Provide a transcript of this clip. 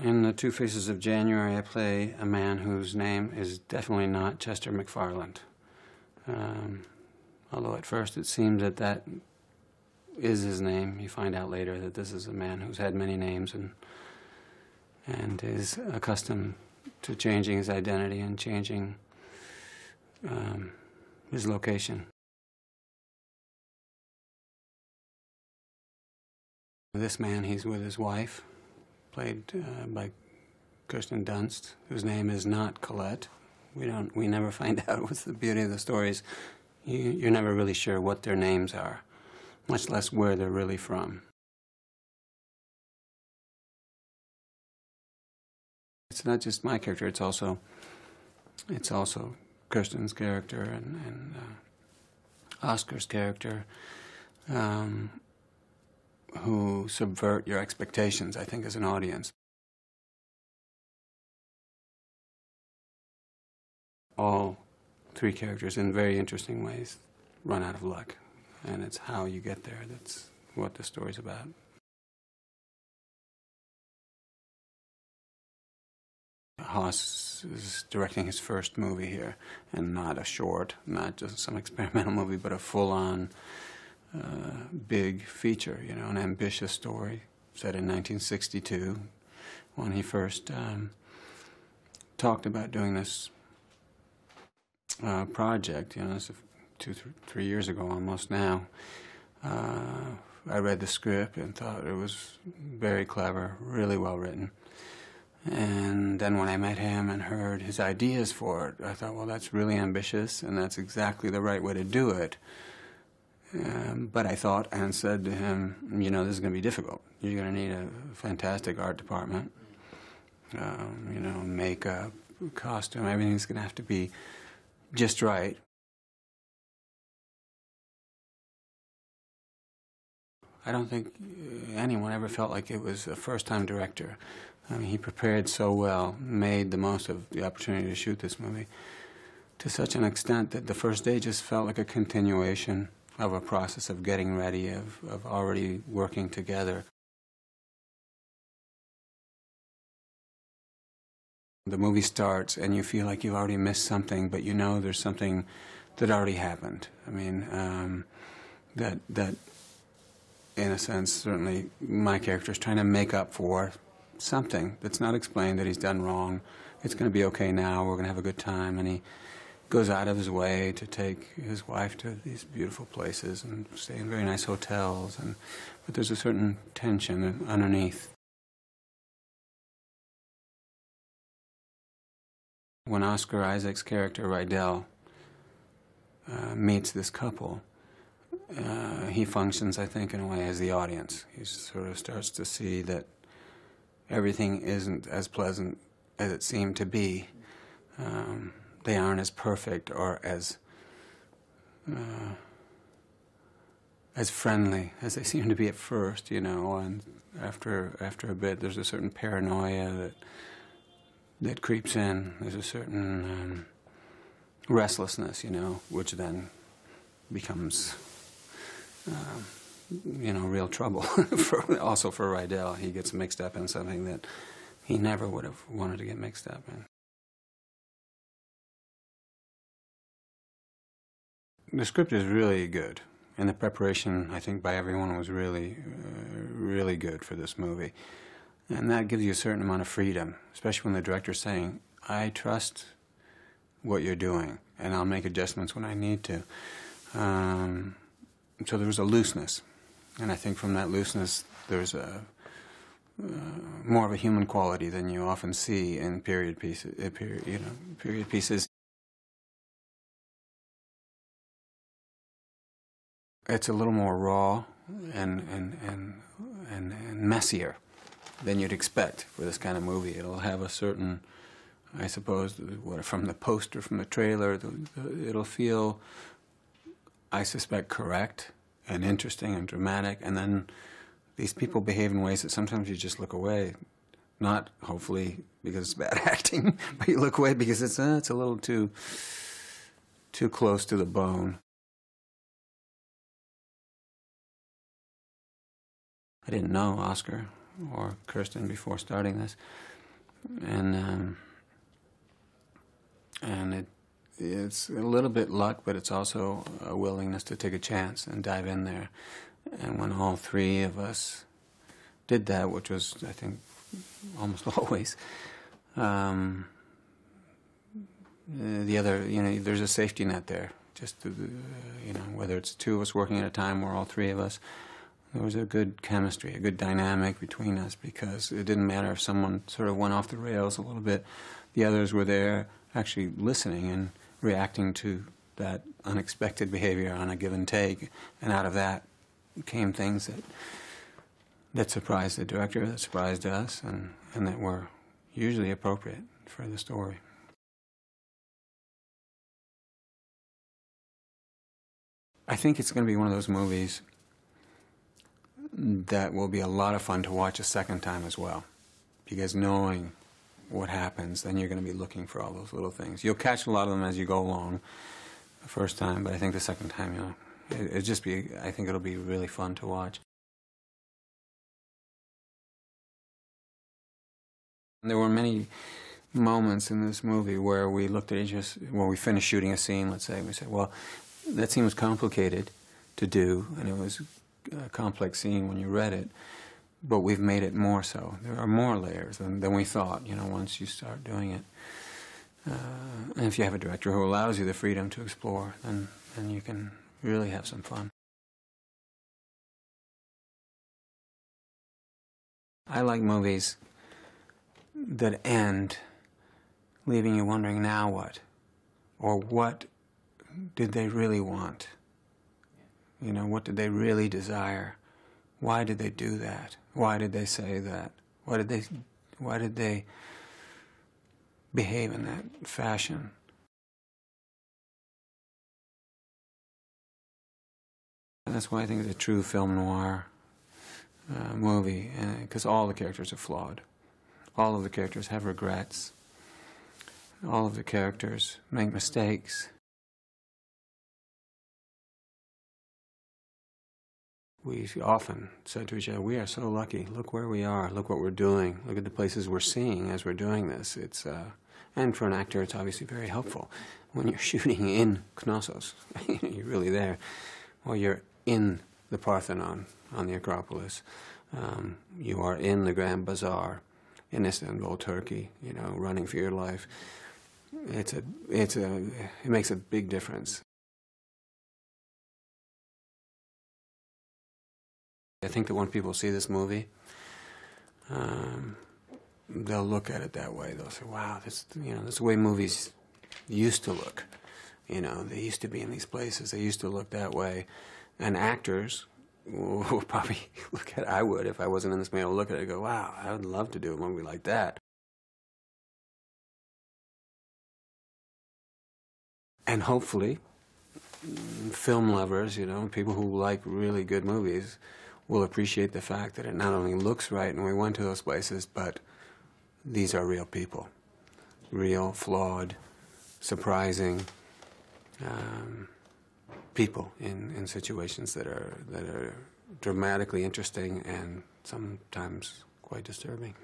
In The Two Faces of January, I play a man whose name is definitely not Chester MacFarland. Although at first it seems that that is his name. You find out later that this is a man who's had many names and is accustomed to changing his identity and changing his location. This man, he's with his wife, played by Kirsten Dunst, whose name is not Colette. We never find out. What's the beauty of the stories? You're never really sure what their names are, much less where they're really from. It's not just my character. It's also Kirsten's character and Oscar's character, who subvert your expectations, I think, as an audience. All three characters, in very interesting ways, run out of luck. And it's how you get there that's what the story's about. Haas is directing his first movie here, and not a short, not just some experimental movie, but a full-on big feature, you know, an ambitious story set in 1962, when he first talked about doing this project. You know, this is 2-3 years ago almost now. I read the script and thought it was very clever, really well written. And then when I met him and heard his ideas for it, I thought, well, that's really ambitious, and that's exactly the right way to do it. But I thought and said to him, you know, this is going to be difficult. You're going to need a fantastic art department, you know, makeup, costume, everything's going to have to be just right. I don't think anyone ever felt like it was a first-time director. I mean, he prepared so well, made the most of the opportunity to shoot this movie to such an extent that the first day just felt like a continuation of a process of getting ready, of already working together. The movie starts and you feel like you already missed something, but you know there's something that already happened. I mean, that in a sense, certainly my character is trying to make up for something that's not explained, that he's done wrong. It's going to be okay now, we're going to have a good time, and he goes out of his way to take his wife to these beautiful places and stay in very nice hotels, but there's a certain tension underneath. When Oscar Isaac's character, Rydal, meets this couple, he functions, I think, in a way as the audience. He sort of starts to see that everything isn't as pleasant as it seemed to be. They aren't as perfect or as friendly as they seem to be at first, you know. And after a bit, there's a certain paranoia that creeps in. There's a certain restlessness, you know, which then becomes, you know, real trouble. Also for Rydal, he gets mixed up in something that he never would have wanted to get mixed up in. The script is really good, and the preparation, I think, by everyone was really, really good for this movie. And that gives you a certain amount of freedom, especially when the director's saying, I trust what you're doing, and I'll make adjustments when I need to. So there was a looseness, and I think from that looseness there's more of a human quality than you often see in period pieces. Period pieces. It's a little more raw and messier than you'd expect for this kind of movie. It'll have a certain, I suppose, from the poster, from the trailer, it'll feel, I suspect, correct and interesting and dramatic, and then these people behave in ways that sometimes you just look away. Not, hopefully, because it's bad acting, but you look away because it's a little too close to the bone. I didn't know Oscar or Kirsten before starting this, and it's a little bit luck, but it's also a willingness to take a chance and dive in there. And when all three of us did that, which was, I think, almost always, the other, there's a safety net there. Just, whether it's two of us working at a time or all three of us, there was a good chemistry, a good dynamic between us, because it didn't matter if someone sort of went off the rails a little bit. The others were there actually listening and reacting to that unexpected behavior on a given take, and out of that came things that surprised the director, that surprised us, and that were usually appropriate for the story. I think it's going to be one of those movies that will be a lot of fun to watch a second time as well, because knowing what happens, then you're going to be looking for all those little things. You'll catch a lot of them as you go along the first time, but I think the second time, I think it'll be really fun to watch. There were many moments in this movie where we looked at each other, when we finished shooting a scene, let's say, and we said, well, that scene was complicated to do, and it was a complex scene when you read it, but we've made it more so. There are more layers than we thought, once you start doing it. And if you have a director who allows you the freedom to explore, then you can really have some fun. I like movies that end leaving you wondering, now what? Or what did they really want? What did they really desire? Why did they do that? Why did they say that? Why did they behave in that fashion? And that's why I think it's a true film noir movie, because all the characters are flawed. All of the characters have regrets. All of the characters make mistakes. We often said to each other, we are so lucky. Look where we are. Look what we're doing. Look at the places we're seeing as we're doing this. And for an actor, it's obviously very helpful. When you're shooting in Knossos, you're really there. Or you're in the Parthenon on the Acropolis. You are in the Gran Bazar in Istanbul, Turkey, running for your life. It makes a big difference. I think that when people see this movie, they'll look at it that way. They'll say, wow, this is the way movies used to look. They used to be in these places. They used to look that way. And actors will probably look at it. I would, if I wasn't in this movie, I would look at it and go, wow, I would love to do a movie like that. And hopefully, film lovers, people who like really good movies, will appreciate the fact that it not only looks right and we went to those places, but these are real people. Real, flawed, surprising people in situations that are dramatically interesting and sometimes quite disturbing.